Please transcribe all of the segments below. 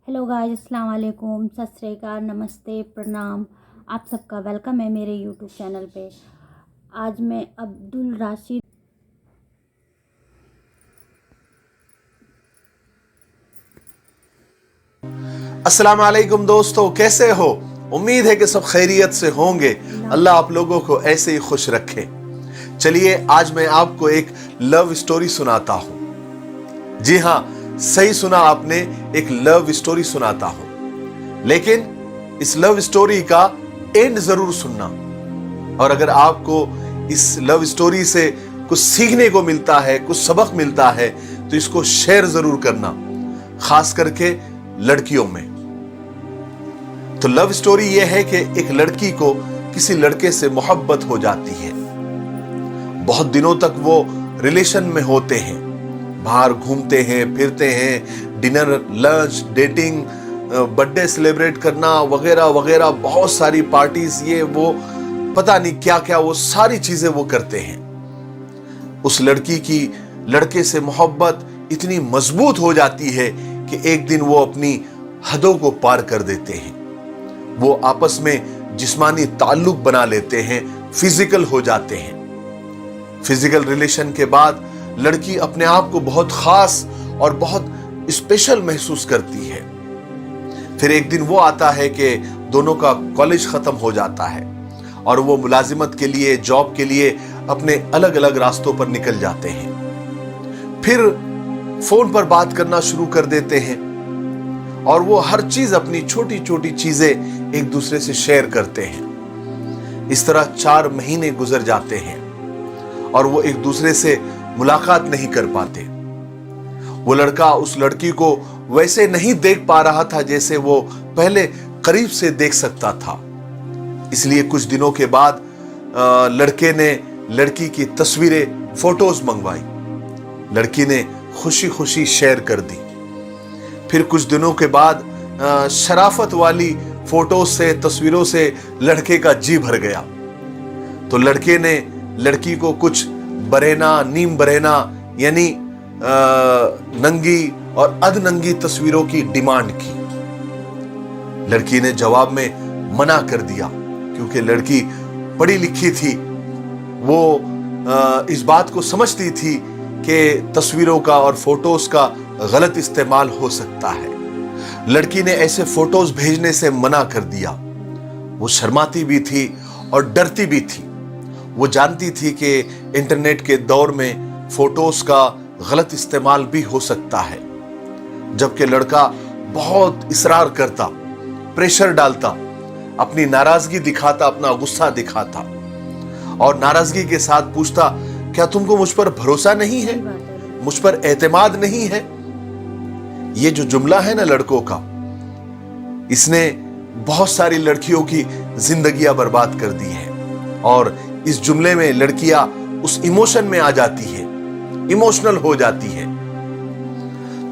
Hello guys, अस्सलाम वालेकुम, सत श्री अकाल, नमस्ते, प्रणाम। आप सबका वेलकम है मेरे यूट्यूब चैनल पे। आज मैं अब्दुल राशिद अस्सलाम वालेकुम दोस्तों, कैसे हो? उम्मीद है कि सब खैरियत से होंगे। अल्लाह आप लोगों को ऐसे ही खुश रखे। चलिए आज मैं आपको एक लव स्टोरी सुनाता हूं। जी हाँ, सही सुना आपने, एक लव स्टोरी सुनाता हूं। लेकिन इस लव स्टोरी का एंड जरूर सुनना। और अगर आपको इस लव स्टोरी से कुछ सीखने को मिलता है, कुछ सबक मिलता है, तो इसको शेयर जरूर करना, खास करके लड़कियों में। तो लव स्टोरी यह है कि एक लड़की को किसी लड़के से मोहब्बत हो जाती है। बहुत दिनों तक वो रिलेशन में होते हैं, बाहर घूमते हैं, फिरते हैं, dinner, lunch, dating, birthday celebrate करना वगैरह वगैरह, बहुत सारी पार्टीज, ये वो पता नहीं क्या क्या, वो सारी चीजें वो करते हैं। उस लड़की की लड़के से मोहब्बत इतनी मजबूत हो जाती है कि एक दिन वो अपनी हदों को पार कर देते हैं। वो आपस में जिस्मानी ताल्लुक बना लेते हैं, फिजिकल हो जाते हैं। फिजिकल रिलेशन के बाद लड़की अपने आप को बहुत खास और बहुत स्पेशल महसूस करती है। फिर एक दिन वो आता है कि दोनों का कॉलेज खत्म हो जाता है और वो मुलाजिमत के लिए, जॉब के लिए अपने अलग अलग रास्तों पर निकल जाते हैं। फिर फोन पर बात करना शुरू कर देते हैं और वो हर चीज, अपनी छोटी छोटी चीजें एक दूसरे से शेयर करते हैं। इस तरह 4 महीने गुजर जाते हैं और वो एक दूसरे से मुलाकात नहीं कर पाते। वो लड़का उस लड़की को वैसे नहीं देख पा रहा था जैसे वो पहले करीब से देख सकता था। इसलिए कुछ दिनों के बाद लड़के ने लड़की की तस्वीरें, फोटोज मंगवाई। लड़की ने खुशी खुशी शेयर कर दी। फिर कुछ दिनों के बाद शराफत वाली फोटोज से, तस्वीरों से लड़के का जी भर गया। तो लड़के ने लड़की को कुछ बरेना, नीम बरेना यानी नंगी और अधनंगी तस्वीरों की डिमांड की। लड़की ने जवाब में मना कर दिया, क्योंकि लड़की पढ़ी लिखी थी। वो इस बात को समझती थी कि तस्वीरों का और फोटोज का गलत इस्तेमाल हो सकता है। लड़की ने ऐसे फोटोज भेजने से मना कर दिया। वो शर्माती भी थी और डरती भी थी। वो जानती थी कि इंटरनेट के दौर में फोटोज का गलत इस्तेमाल भी हो सकता है। जबकि लड़का बहुत इसरार करता, प्रेशर डालता, अपनी नाराजगी दिखाता, अपना गुस्सा दिखाता और नाराजगी के साथ पूछता, क्या तुमको मुझ पर भरोसा नहीं है, मुझ पर एतमाद नहीं है? ये जो जुमला है ना लड़कों का, इसने बहुत सारी लड़कियों की जिंदगियां बर्बाद कर दी है। और इस जुमले में लड़कियां उस इमोशन में आ जाती है, इमोशनल हो जाती है।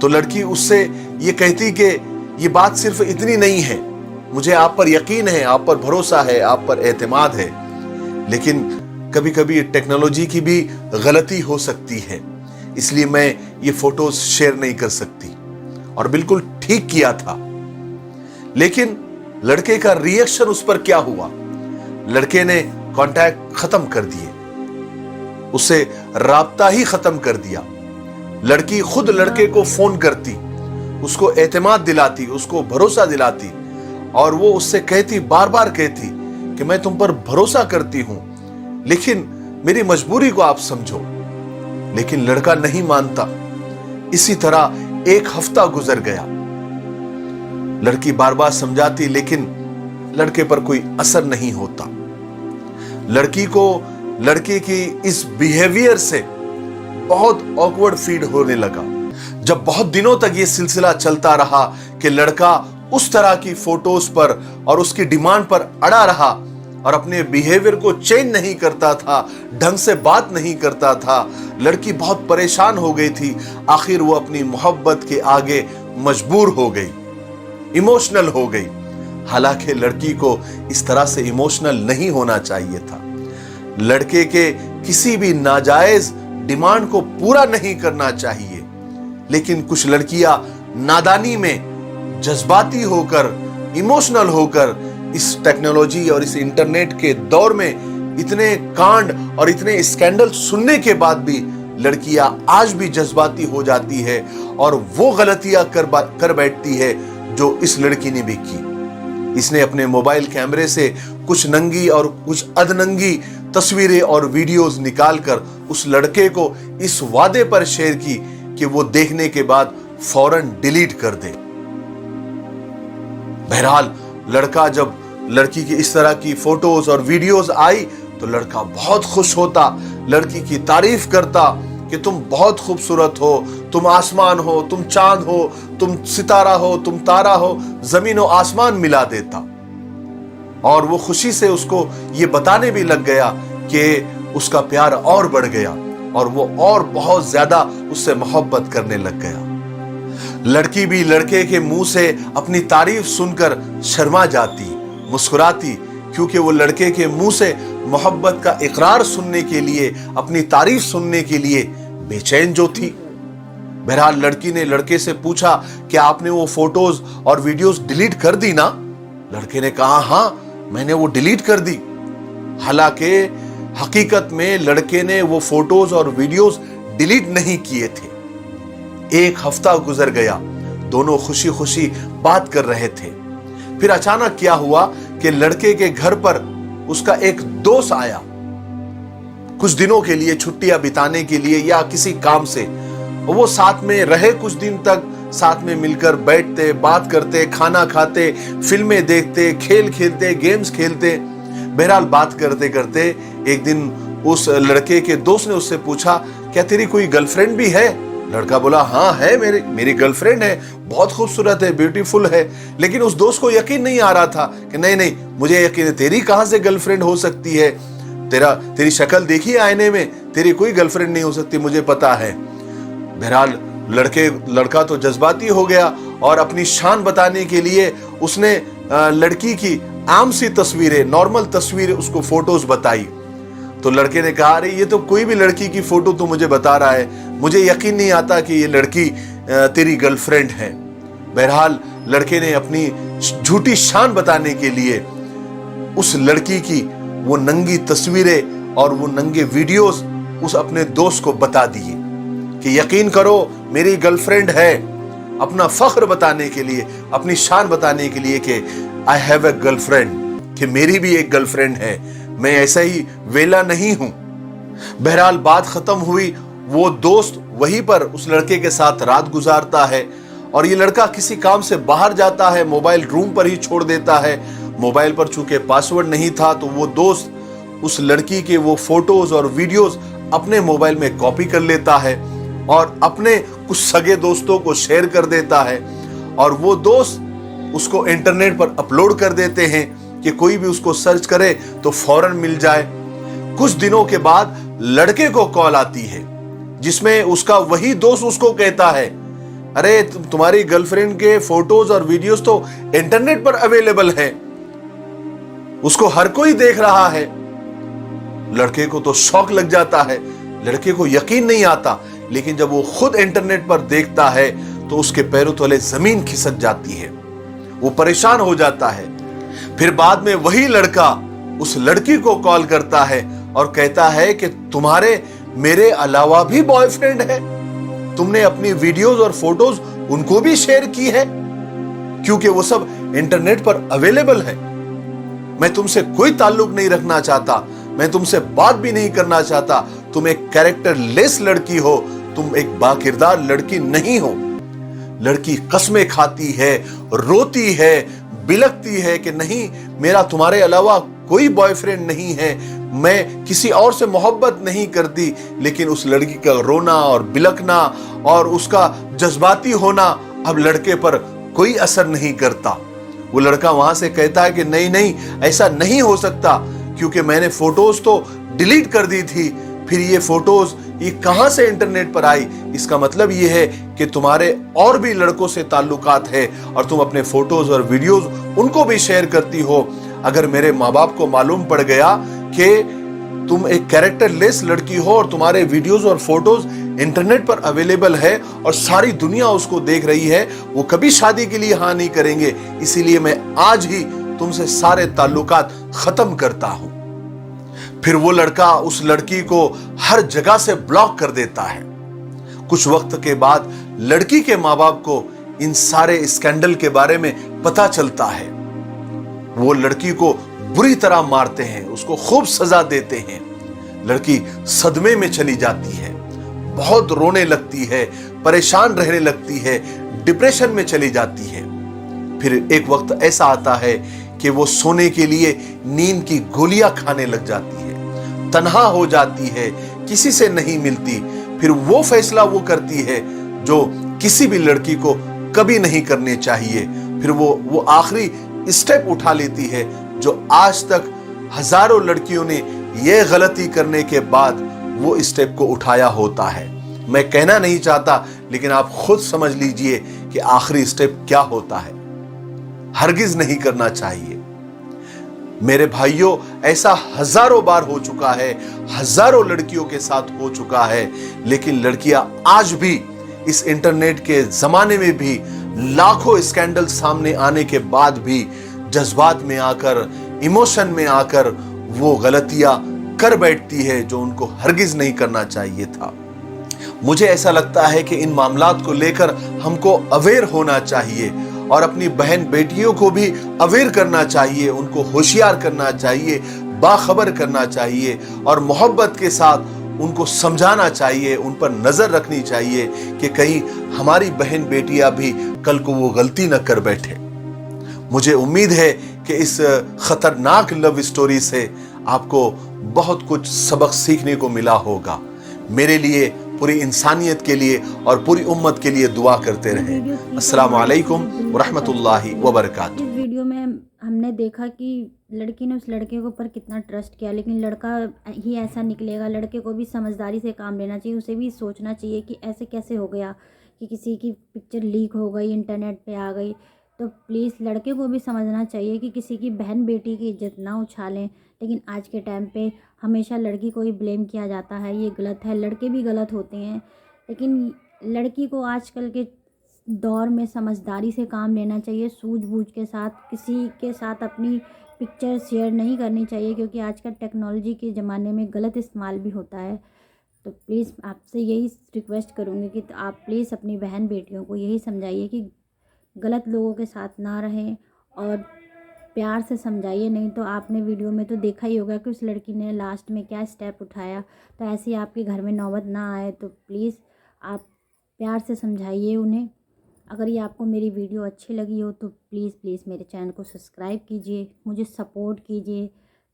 तो लड़की उससे ये कहती कि ये बात सिर्फ इतनी नहीं है, मुझे आप पर यकीन है, आप पर भरोसा है, आप पर एतमाद है, लेकिन कभी कभी टेक्नोलॉजी की भी गलती हो सकती है, इसलिए मैं ये फोटोज शेयर नहीं कर सकती। और बिल्कुल ठीक किया था। लेकिन लड़के का रिएक्शन उस पर क्या हुआ? लड़के ने कांटेक्ट खत्म कर दिए, उसे राब्ता ही खत्म कर दिया। लड़की खुद लड़के को फोन करती, उसको एतमाद दिलाती, उसको भरोसा दिलाती और वो उससे कहती, बार बार कहती कि मैं तुम पर भरोसा करती हूं, लेकिन मेरी मजबूरी को आप समझो। लेकिन लड़का नहीं मानता। इसी तरह 1 हफ्ता गुजर गया। लड़की बार बार समझाती, लेकिन लड़के पर कोई असर नहीं होता। लड़की को लड़के की इस बिहेवियर से बहुत ऑकवर्ड फील होने लगा। जब बहुत दिनों तक ये सिलसिला चलता रहा कि लड़का उस तरह की फोटोज पर और उसकी डिमांड पर अड़ा रहा और अपने बिहेवियर को चेंज नहीं करता था, ढंग से बात नहीं करता था, लड़की बहुत परेशान हो गई थी। आखिर वो अपनी मोहब्बत के आगे मजबूर हो गई, इमोशनल हो गई। हालांकि लड़की को इस तरह से इमोशनल नहीं होना चाहिए था। लड़के के किसी भी नाजायज डिमांड को पूरा नहीं करना चाहिए। लेकिन कुछ लड़कियां नादानी में जज्बाती होकर, इमोशनल होकर इस टेक्नोलॉजी और इस इंटरनेट के दौर में इतने कांड और इतने स्कैंडल सुनने के बाद भी लड़कियां आज भी जज्बाती हो जाती है और वो गलतियां कर बैठती है जो इस लड़की ने भी की। इसने अपने मोबाइल कैमरे से कुछ नंगी और कुछ अधनंगी तस्वीरें और वीडियोस निकालकर उस लड़के को इस वादे पर शेयर की कि वो देखने के बाद फौरन डिलीट कर दे। बहरहाल लड़का जब लड़की की इस तरह की फोटोज और वीडियोस आई तो लड़का बहुत खुश होता, लड़की की तारीफ करता कि तुम बहुत खूबसूरत हो, तुम आसमान हो, तुम चांद हो, तुम सितारा हो, तुम तारा हो, जमीन और आसमान मिला देता। और वो खुशी से उसको ये बताने भी लग गया कि उसका प्यार और बढ़ गया और वो और बहुत ज्यादा उससे मोहब्बत करने लग गया। लड़की भी लड़के के मुंह से अपनी तारीफ सुनकर शर्मा जाती, मुस्कुराती, क्योंकि वो लड़के के मुंह से मोहब्बत का इकरार सुनने के लिए, अपनी तारीफ सुनने के लिए बेचैन जो थी। बहरहाल लड़की ने लड़के से पूछा कि आपने वो फोटोज और वीडियोस डिलीट कर दी ना? लड़के ने कहा हाँ, मैंने वो डिलीट कर दी। हालांकि हकीकत में लड़के ने वो फोटोज और वीडियोस डिलीट नहीं किए थे। एक हफ्ता गुजर गया, दोनों खुशी खुशी बात कर रहे थे। फिर अचानक क्या हुआ कि लड़के के घर पर उसका एक दोस्त आया, कुछ दिनों के लिए छुट्टियां बिताने के लिए या किसी काम से। वो साथ में रहे, कुछ दिन तक साथ में मिलकर बैठते, बात करते, खाना खाते, फिल्में देखते, खेल खेलते, गेम्स खेलते। बहरहाल बात करते करते एक दिन उस लड़के के दोस्त ने उससे पूछा, क्या तेरी कोई गर्लफ्रेंड भी है? लड़का बोला हाँ है, मेरी गर्लफ्रेंड है, बहुत खूबसूरत है, ब्यूटीफुल है। लेकिन उस दोस्त को यकीन नहीं आ रहा था कि नहीं, मुझे यकीन है, तेरी कहां से गर्लफ्रेंड हो सकती है? तेरी शक्ल देखी आईने में, तेरी कोई गर्लफ्रेंड नहीं हो सकती, मुझे पता है। बहरहाल लड़का तो जज्बाती हो गया और अपनी शान बताने के लिए उसने लड़की की आम सी तस्वीरें, नॉर्मल तस्वीरें, उसको फोटोज बताई। तो लड़के ने कहा अरे ये तो कोई भी लड़की की फोटो तो मुझे बता रहा है, मुझे यकीन नहीं आता कि ये लड़की तेरी गर्लफ्रेंड है। बहरहाल लड़के ने अपनी झूठी शान बताने के लिए उस लड़की की वो नंगी तस्वीरें और वो नंगे वीडियोस उस अपने दोस्त को बता दिए कि यकीन करो मेरी गर्लफ्रेंड है, अपना फख्र बताने के लिए, अपनी शान बताने के लिए कि आई हैव ए गर्लफ्रेंड, कि मेरी भी एक गर्लफ्रेंड है, मैं ऐसा ही वेला नहीं हूं। बहरहाल बात खत्म हुई, वो दोस्त वहीं पर उस लड़के के साथ रात गुजारता है और ये लड़का किसी काम से बाहर जाता है, मोबाइल रूम पर ही छोड़ देता है। मोबाइल पर चूंकि पासवर्ड नहीं था तो वो दोस्त उस लड़की के वो फोटोज और वीडियोस अपने मोबाइल में कॉपी कर लेता है और अपने कुछ सगे दोस्तों को शेयर कर देता है और वो दोस्त उसको इंटरनेट पर अपलोड कर देते हैं कि कोई भी उसको सर्च करे तो फौरन मिल जाए। कुछ दिनों के बाद लड़के को कॉल आती है जिसमें उसका वही दोस्त उसको कहता है अरे तुम्हारी गर्लफ्रेंड के फोटोज और वीडियोस तो इंटरनेट पर अवेलेबल है, उसको हर कोई देख रहा है। लड़के को तो शौक लग जाता है, लड़के को यकीन नहीं आता, लेकिन जब वो खुद इंटरनेट पर देखता है तो उसके पैरों तले जमीन खिसक जाती है, वो परेशान हो जाता है। फिर बाद में वही लड़का उस लड़की को कॉल करता है और कहता है कि तुम्हारे मेरे अलावा भी बॉयफ्रेंड है, तुमने अपनी वीडियोस और फोटोज उनको भी शेयर की है, क्योंकि वो सब इंटरनेट पर अवेलेबल है। मैं तुमसे कोई ताल्लुक नहीं रखना चाहता, मैं तुमसे बात भी नहीं करना चाहता, तुम एक कैरेक्टरलेस लड़की हो, तुम एक बाकिरदार लड़की नहीं हो। लड़की कसमें खाती है, रोती है, बिलखती है कि नहीं मेरा तुम्हारे अलावा कोई बॉयफ्रेंड नहीं है, मैं किसी और से मोहब्बत नहीं करती। लेकिन उस लड़की का रोना और बिलखना और उसका जज्बाती होना अब लड़के पर कोई असर नहीं करता। वो लड़का वहां से कहता है कि नहीं ऐसा नहीं हो सकता, क्योंकि मैंने फोटोज तो डिलीट कर दी थी, फिर ये फोटोज ये कहां से इंटरनेट पर आई? इसका मतलब ये है कि तुम्हारे और भी लड़कों से ताल्लुकात है और तुम अपने फोटोज और वीडियोस उनको भी शेयर करती हो। अगर मेरे माँ बाप को मालूम पड़ गया कि तुम एक कैरेक्टरलेस लड़की हो और तुम्हारे वीडियोस और फोटोज इंटरनेट पर अवेलेबल है और सारी दुनिया उसको देख रही है, वो कभी शादी के लिए हाँ नहीं करेंगे। इसीलिए मैं आज ही तुमसे सारे ताल्लुकात खत्म करता हूं। फिर वो लड़का उस लड़की को हर जगह से ब्लॉक कर देता है। कुछ वक्त के बाद लड़की के माँ बाप को इन सारे स्कैंडल के बारे में पता चलता है। वो लड़की को बुरी तरह मारते हैं, उसको खूब सजा देते हैं। लड़की सदमे में चली जाती है, बहुत रोने लगती है, परेशान रहने लगती है, डिप्रेशन में चली जाती है। फिर एक वक्त ऐसा आता है कि वो सोने के लिए नींद की गोलियां खाने लग जाती है, तन्हा हो जाती है, किसी से नहीं मिलती। फिर वो फैसला वो करती है जो किसी भी लड़की को कभी नहीं करने चाहिए। फिर वो आखिरी स्टेप उठा लेती है जो आज तक हजारों लड़कियों ने ये गलती करने के बाद वो स्टेप को उठाया होता है। मैं कहना नहीं चाहता, लेकिन आप खुद समझ लीजिए कि आखिरी स्टेप क्या होता है। हरगिज नहीं करना चाहिए। मेरे भाइयों, ऐसा हजारों बार हो चुका है, हजारों लड़कियों के साथ हो चुका है। लेकिन लड़कियां आज भी इस इंटरनेट के जमाने में भी लाखों स्कैंडल सामने आने के बाद भी जज्बात में आकर, इमोशन में आकर वो गलतियां कर बैठती है जो उनको हरगिज नहीं करना चाहिए था। मुझे ऐसा लगता है कि इन मामलात को लेकर हमको अवेयर होना चाहिए और अपनी बहन बेटियों को भी अवेयर करना चाहिए, उनको होशियार करना चाहिए, बाखबर करना चाहिए और मोहब्बत के साथ उनको समझाना चाहिए, उन पर नजर रखनी चाहिए कि कहीं हमारी बहन बेटियां भी कल को वो गलती न कर बैठे। मुझे उम्मीद है कि इस खतरनाक लव स्टोरी से आपको बहुत कुछ सबक सीखने को मिला होगा। मेरे लिए, पूरी इंसानियत के लिए और पूरी उम्मत के लिए दुआ करते रहें। अस्सलामु अलैकुम व रहमतुल्लाहि व बरकातुहू। इस वीडियो में हमने देखा कि लड़की ने उस लड़के के ऊपर कितना ट्रस्ट किया, लेकिन लड़का ही ऐसा निकलेगा। लड़के को भी समझदारी से काम लेना चाहिए, उसे भी सोचना चाहिए कि ऐसे कैसे हो गया कि किसी की पिक्चर लीक हो गई, इंटरनेट पे आ गई। तो प्लीज़ लड़के को भी समझना चाहिए कि किसी की बहन बेटी की इज्जत ना उछालें। लेकिन आज के टाइम पे हमेशा लड़की को ही ब्लेम किया जाता है, ये गलत है। लड़के भी गलत होते हैं, लेकिन लड़की को आजकल के दौर में समझदारी से काम लेना चाहिए, सूझबूझ के साथ। किसी के साथ अपनी पिक्चर शेयर नहीं करनी चाहिए, क्योंकि आजकल टेक्नोलॉजी के ज़माने में गलत इस्तेमाल भी होता है। तो प्लीज़ आपसे यही रिक्वेस्ट करूँगी कि आप प्लीज़ अपनी बहन बेटियों को यही समझाइए कि गलत लोगों के साथ ना रहें और प्यार से समझाइए। नहीं तो आपने वीडियो में तो देखा ही होगा कि उस लड़की ने लास्ट में क्या स्टेप उठाया। तो ऐसे ही आपके घर में नौबत ना आए, तो प्लीज़ आप प्यार से समझाइए उन्हें। अगर ये आपको मेरी वीडियो अच्छी लगी हो तो प्लीज़ मेरे चैनल को सब्सक्राइब कीजिए, मुझे सपोर्ट कीजिए,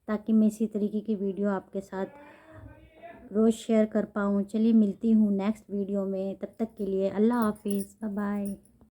ताकि मैं इसी तरीके की वीडियो आपके साथ रोज़ शेयर कर पाऊँ। चलिए मिलती हूँ नेक्स्ट वीडियो में, तब तक के लिए अल्लाह हाफिज़, बाय बाय।